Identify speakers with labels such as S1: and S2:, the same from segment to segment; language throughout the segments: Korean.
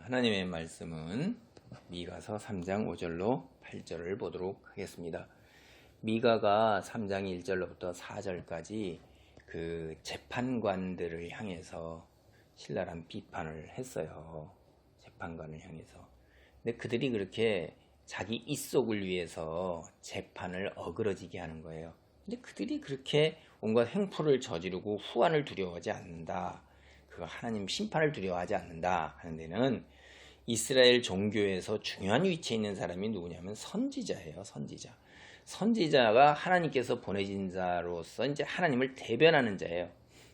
S1: 하나님의 말씀은 미가서 3장 5절로 8절을 보도록 하겠습니다. 미가가 3장 1절로부터 4절까지 그 재판관들을 향해서 신랄한 비판을 했어요. 재판관을 향해서. 근데 그들이 그렇게 자기 입속을 위해서 재판을 어그러지게 하는 거예요. 근데 그들이 그렇게 온갖 횡포를 저지르고 후환을 두려워하지 않는다. 그거 하나님 심판을 두려워하지 않는다 하는 데는 이스라엘 종교에서 중요한 위치에 있는 사람이 누구냐면 선지자예요. 선지자가 하나님께서 보내진 자로서 이제 하나님을 대변하는 자예요.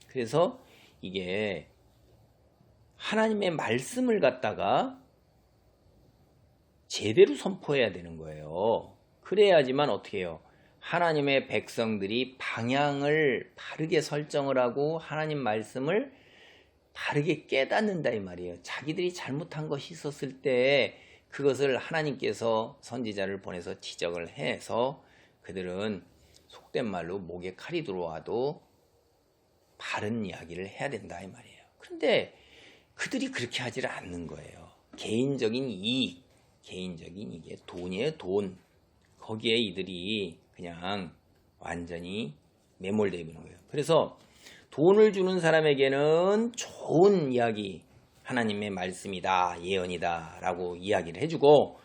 S1: 그래서 이게 하나님의 말씀을 갖다가 제대로 선포해야 되는 거예요. 그래야지만 어떻게 해요? 하나님의 백성들이 방향을 바르게 설정을 하고 하나님 말씀을 바르게 깨닫는다 이 말이에요. 자기들이 잘못한 것이 있었을 때 그것을 하나님께서 선지자를 보내서 지적을 해서 그들은 속된 말로 목에 칼이 들어와도 바른 이야기를 해야 된다 이 말이에요. 그런데 그들이 그렇게 하지를 않는 거예요. 개인적인 이게 돈이에요. 돈. 거기에 이들이 그냥 완전히 매몰되어 있는 거예요. 그래서 돈을 주는 사람에게는 좋은 이야기, 하나님의 말씀이다, 예언이다 라고 이야기를 해주고,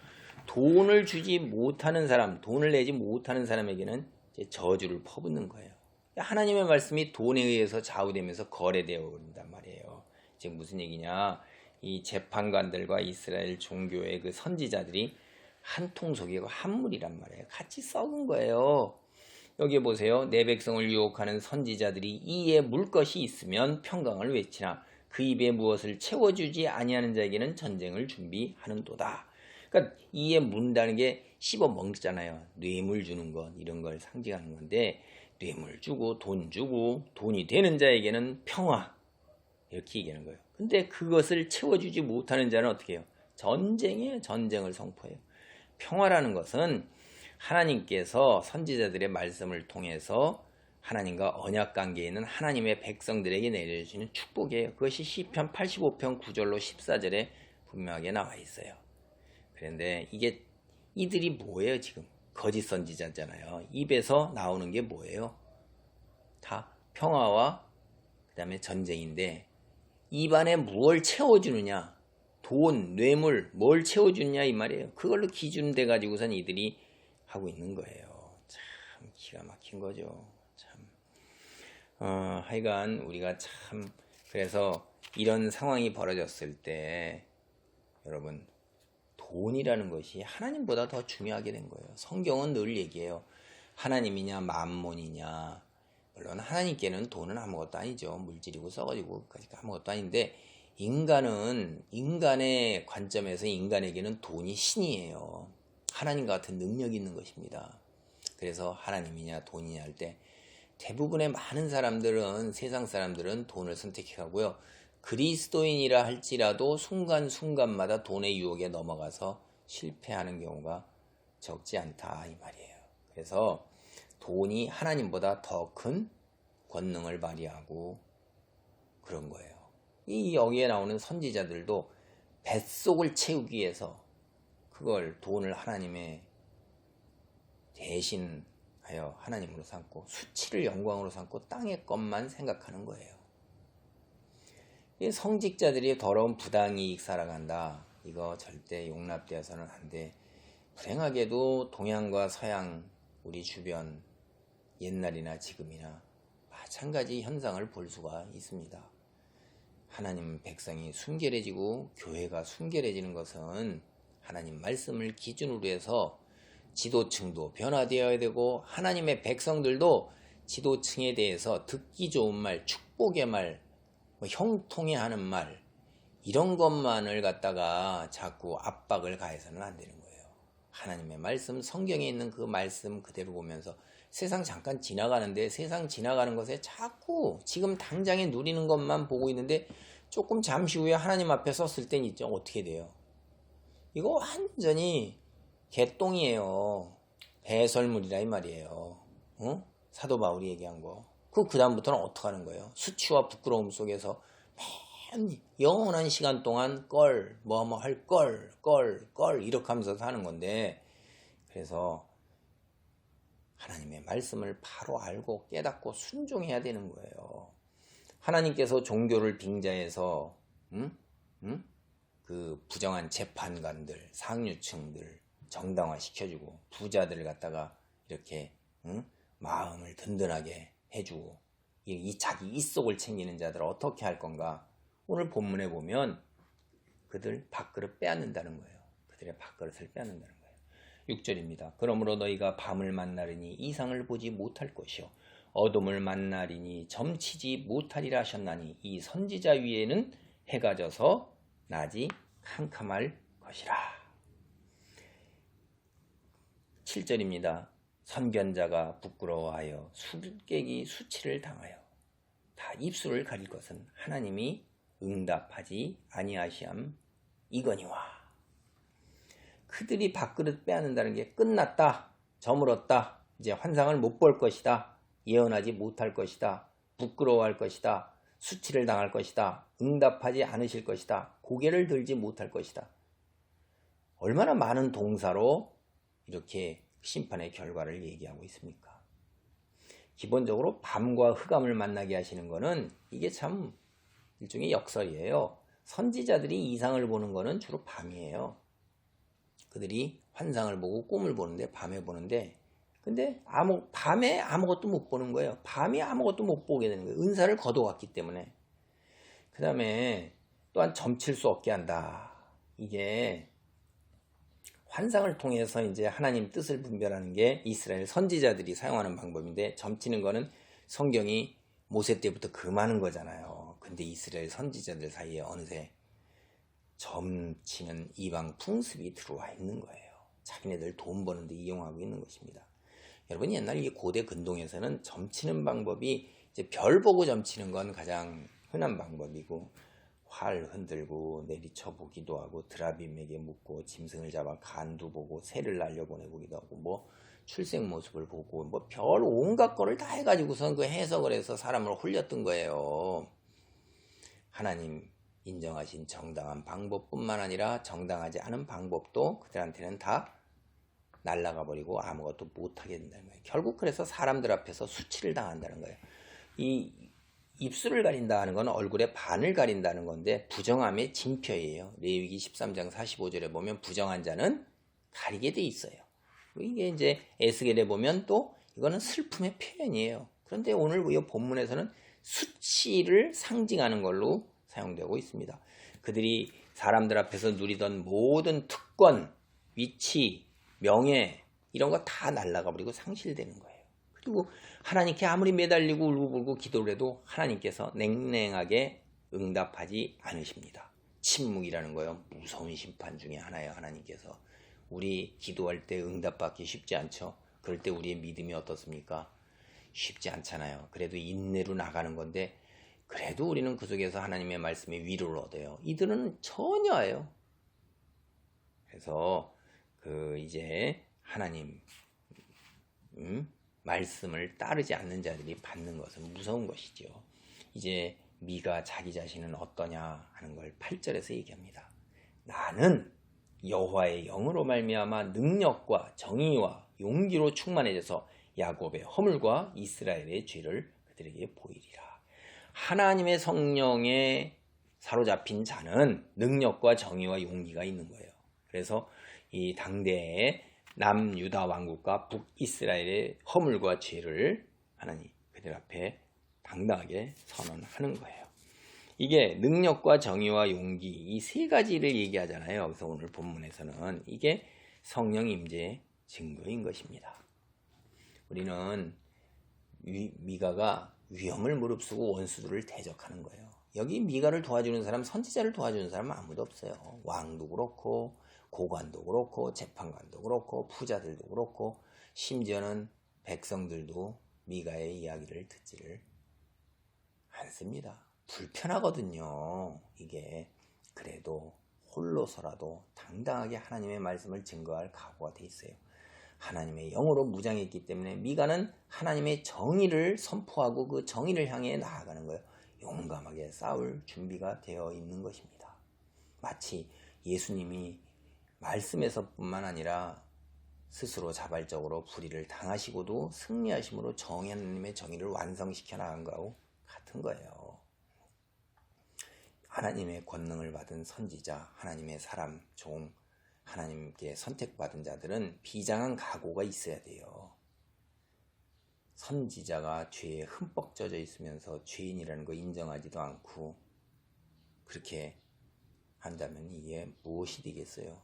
S1: 돈을 주지 못하는 사람, 돈을 내지 못하는 사람에게는 이제 저주를 퍼붓는 거예요. 하나님의 말씀이 돈에 의해서 좌우되면서 거래되어 버린단 말이에요. 지금 무슨 얘기냐? 이 재판관들과 이스라엘 종교의 그 선지자들이 한 통속이고 한 물이란 말이에요. 같이 썩은 거예요. 여기 보세요. 내 백성을 유혹하는 선지자들이 이에 물 것이 있으면 평강을 외치나 그 입에 무엇을 채워주지 아니하는 자에게는 전쟁을 준비하는도다. 그러니까 이에 문다는 게 씹어 먹잖아요. 뇌물 주는 것 이런 걸 상징하는 건데 뇌물 주고 돈이 되는 자에게는 평화 이렇게 얘기하는 거예요. 근데 그것을 채워주지 못하는 자는 어떻게 해요? 전쟁이에요. 전쟁을 선포해요. 평화라는 것은 하나님께서 선지자들의 말씀을 통해서 하나님과 언약관계에 있는 하나님의 백성들에게 내려주시는 축복이에요. 그것이 시편 85편 9절로 14절에 분명하게 나와 있어요. 그런데 이게 이들이 뭐예요 지금? 거짓 선지자잖아요. 입에서 나오는 게 뭐예요? 다 평화와 그 다음에 전쟁인데 입안에 무엇을 채워주느냐? 돈, 뇌물, 뭘 채워주느냐 이 말이에요. 그걸로 기준돼 가지고선 이들이 하고 있는 거예요. 참 기가 막힌 거죠. 참. 하여간 우리가 참 그래서 이런 상황이 벌어졌을 때 여러분 돈이라는 것이 하나님보다 더 중요하게 된 거예요. 성경은 늘 얘기해요. 하나님이냐 만몬이냐. 물론 하나님께는 돈은 아무것도 아니죠. 물질이고 썩어지고 아무것도 아닌데 인간은 인간의 관점에서 인간에게는 돈이 신이에요. 하나님과 같은 능력이 있는 것입니다. 그래서 하나님이냐 돈이냐 할 때 대부분의 많은 사람들은 세상 사람들은 돈을 선택해가고요. 그리스도인이라 할지라도 순간순간마다 돈의 유혹에 넘어가서 실패하는 경우가 적지 않다 이 말이에요. 그래서 돈이 하나님보다 더 큰 권능을 발휘하고 그런 거예요. 이 여기에 나오는 선지자들도 뱃속을 채우기 위해서 그걸 돈을 하나님의 대신하여 하나님으로 삼고 수치를 영광으로 삼고 땅의 것만 생각하는 거예요. 이 성직자들이 더러운 부당이익 살아간다. 이거 절대 용납되어서는 안 돼. 불행하게도 동양과 서양 우리 주변 옛날이나 지금이나 마찬가지 현상을 볼 수가 있습니다. 하나님 백성이 순결해지고 교회가 순결해지는 것은 하나님 말씀을 기준으로 해서 지도층도 변화되어야 되고 하나님의 백성들도 지도층에 대해서 듣기 좋은 말, 축복의 말, 형통해 하는 말 이런 것만을 갖다가 자꾸 압박을 가해서는 안 되는 거예요. 하나님의 말씀, 성경에 있는 그 말씀 그대로 보면서 세상 잠깐 지나가는데 세상 지나가는 것에 자꾸 지금 당장에 누리는 것만 보고 있는데 조금 잠시 후에 하나님 앞에 섰을 땐 있죠. 어떻게 돼요? 이거 완전히 개똥이에요. 배설물이라 이 말이에요. 사도 바울이 얘기한 거. 그 다음부터는 어떻게 하는 거예요? 수치와 부끄러움 속에서 영원한 시간 동안 뭐 할 걸 이렇게 하면서 사는 건데, 그래서 하나님의 말씀을 바로 알고 깨닫고 순종해야 되는 거예요. 하나님께서 종교를 빙자해서 그 부정한 재판관들, 상류층들 정당화 시켜주고 부자들을 갖다가 이렇게 마음을 든든하게 해주고 이 자기 입속을 챙기는 자들 어떻게 할 건가? 오늘 본문에 보면 그들 밥그릇 빼앗는다는 거예요. 그들의 밥그릇을 빼앗는다는 거예요. 6절입니다. 그러므로 너희가 밤을 만나리니 이상을 보지 못할 것이요 어둠을 만나리니 점치지 못하리라 하셨나니 이 선지자 위에는 해가 져서 낮이 캄캄할 것이라. 7절입니다. 선견자가 부끄러워하여 술객이 수치를 당하여 다 입술을 가릴 것은 하나님이 응답하지 아니하시함 이거니와. 그들이 밥그릇 빼앗는다는 게 끝났다, 저물었다, 이제 환상을 못 볼 것이다, 예언하지 못할 것이다, 부끄러워할 것이다, 수치를 당할 것이다, 응답하지 않으실 것이다, 고개를 들지 못할 것이다. 얼마나 많은 동사로 이렇게 심판의 결과를 얘기하고 있습니까? 기본적으로 밤과 흑암을 만나게 하시는 것은 이게 참 일종의 역설이에요. 선지자들이 이상을 보는 것은 주로 밤이에요. 그들이 환상을 보고 꿈을 보는데 밤에 보는데, 근데 밤에 아무것도 못 보는 거예요. 밤이 아무것도 못 보게 되는 거예요. 은사를 거둬왔기 때문에. 그 다음에 또한 점칠 수 없게 한다. 이게 환상을 통해서 이제 하나님 뜻을 분별하는 게 이스라엘 선지자들이 사용하는 방법인데, 점치는 거는 성경이 모세 때부터 금하는 거잖아요. 근데 이스라엘 선지자들 사이에 어느새 점치는 이방 풍습이 들어와 있는 거예요. 자기네들 돈 버는데 이용하고 있는 것입니다. 여러분, 옛날 이 고대 근동에서는 점치는 방법이 이제 별 보고 점치는 건 가장 흔한 방법이고, 활 흔들고 내리쳐 보기도 하고 드라빔에게 묻고 짐승을 잡아 간도 보고 새를 날려보내보기도 하고 뭐 출생 모습을 보고 뭐 별 온갖 거를 다 해가지고선 그 해석을 해서 사람을 홀렸던 거예요. 하나님 인정하신 정당한 방법뿐만 아니라 정당하지 않은 방법도 그들한테는 다 날아가 버리고 아무것도 못하게 된다는 거예요. 결국 그래서 사람들 앞에서 수치를 당한다는 거예요. 이 입술을 가린다는 건 얼굴의 반을 가린다는 건데 부정함의 징표예요. 레위기 13장 45절에 보면 부정한 자는 가리게 돼 있어요. 이게 이제 에스겔에 보면 또 이거는 슬픔의 표현이에요. 그런데 오늘 이 본문에서는 수치를 상징하는 걸로 사용되고 있습니다. 그들이 사람들 앞에서 누리던 모든 특권, 위치, 명예 이런 거 다 날아가 버리고 상실되는 거예요. 그리고 하나님께 아무리 매달리고 울고불고 기도를 해도 하나님께서 냉랭하게 응답하지 않으십니다. 침묵이라는 거예요. 무서운 심판 중에 하나예요. 하나님께서 우리 기도할 때 응답받기 쉽지 않죠. 그럴 때 우리의 믿음이 어떻습니까? 쉽지 않잖아요. 그래도 인내로 나가는 건데 그래도 우리는 그 속에서 하나님의 말씀에 위로를 얻어요. 이들은 전혀예요. 그래서 이제 하나님 말씀을 따르지 않는 자들이 받는 것은 무서운 것이죠. 이제 미가 자기 자신은 어떠냐 하는 걸 8절에서 얘기합니다. 나는 여호와의 영으로 말미암아 능력과 정의와 용기로 충만해져서 야곱의 허물과 이스라엘의 죄를 그들에게 보이리라. 하나님의 성령에 사로잡힌 자는 능력과 정의와 용기가 있는 거예요. 그래서 이 당대의 남유다 왕국과 북이스라엘의 허물과 죄를 하나님 그들 앞에 당당하게 선언하는 거예요. 이게 능력과 정의와 용기 이 세 가지를 얘기하잖아요. 그래서 오늘 본문에서는 이게 성령 임재의 증거인 것입니다. 우리는 미가가 위험을 무릅쓰고 원수들을 대적하는 거예요. 여기 미가를 도와주는 사람, 선지자를 도와주는 사람은 아무도 없어요. 왕도 그렇고 고관도 그렇고 재판관도 그렇고 부자들도 그렇고 심지어는 백성들도 미가의 이야기를 듣지를 않습니다. 불편하거든요. 이게 그래도 홀로서라도 당당하게 하나님의 말씀을 증거할 각오가 돼 있어요. 하나님의 영으로 무장했기 때문에 미가는 하나님의 정의를 선포하고 그 정의를 향해 나아가는 거예요. 용감하게 싸울 준비가 되어 있는 것입니다. 마치 예수님이 말씀에서뿐만 아니라 스스로 자발적으로 불의를 당하시고도 승리하심으로 하나님의 정의를 완성시켜 나간 거하고 같은 거예요. 하나님의 권능을 받은 선지자, 하나님의 사람, 종, 하나님께 선택받은 자들은 비장한 각오가 있어야 돼요. 선지자가 죄에 흠뻑 젖어 있으면서 죄인이라는 거 인정하지도 않고 그렇게 한다면 이게 무엇이 되겠어요?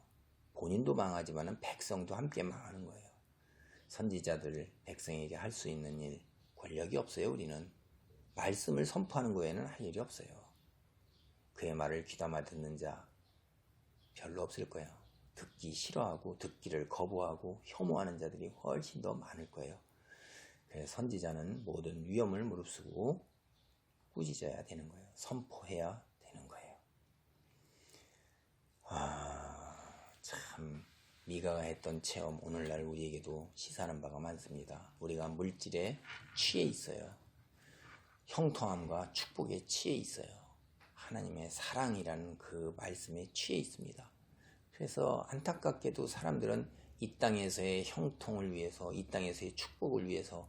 S1: 본인도 망하지만 백성도 함께 망하는 거예요. 선지자들, 백성에게 할 수 있는 일, 권력이 없어요. 우리는 말씀을 선포하는 거에는 할 일이 없어요. 그의 말을 귀담아 듣는 자 별로 없을 거예요. 듣기 싫어하고 듣기를 거부하고 혐오하는 자들이 훨씬 더 많을 거예요. 그래서 선지자는 모든 위험을 무릅쓰고 꾸짖어야 되는 거예요. 선포해야 되는 거예요. 참 미가가 했던 체험 오늘날 우리에게도 시사하는 바가 많습니다. 우리가 물질에 취해 있어요. 형통함과 축복에 취해 있어요. 하나님의 사랑이라는 그 말씀에 취해 있습니다. 그래서 안타깝게도 사람들은 이 땅에서의 형통을 위해서, 이 땅에서의 축복을 위해서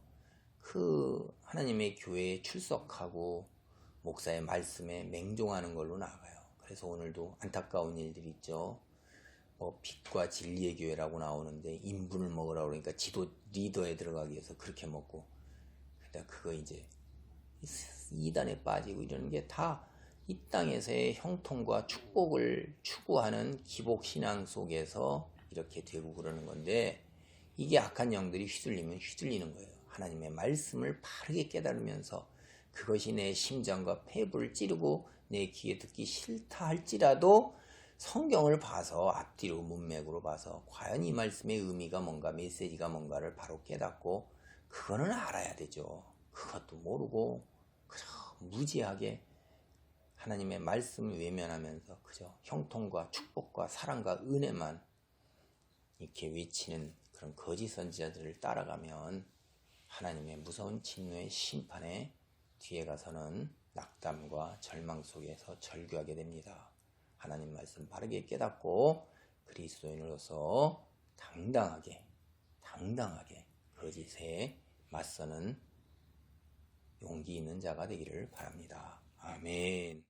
S1: 그 하나님의 교회에 출석하고 목사의 말씀에 맹종하는 걸로 나가요. 그래서 오늘도 안타까운 일들이 있죠. 빛과 진리의 교회라고 나오는데 인분을 먹으라고 그러니까 지도 리더에 들어가기 위해서 그렇게 먹고, 그러니까 그거 이제 이단에 빠지고 이러는 게 다 이 땅에서의 형통과 축복을 추구하는 기복신앙 속에서 이렇게 되고 그러는 건데, 이게 악한 영들이 휘둘리면 휘둘리는 거예요. 하나님의 말씀을 바르게 깨달으면서 그것이 내 심장과 폐부를 찌르고 내 귀에 듣기 싫다 할지라도 성경을 봐서 앞뒤로 문맥으로 봐서 과연 이 말씀의 의미가 뭔가, 메시지가 뭔가를 바로 깨닫고 그거는 알아야 되죠. 그것도 모르고 그저 무지하게 하나님의 말씀을 외면하면서 그저 형통과 축복과 사랑과 은혜만 이렇게 외치는 그런 거짓 선지자들을 따라가면 하나님의 무서운 진노의 심판에 뒤에 가서는 낙담과 절망 속에서 절규하게 됩니다. 하나님 말씀 바르게 깨닫고 그리스도인으로서 당당하게 거짓에 맞서는 용기 있는 자가 되기를 바랍니다. 아멘.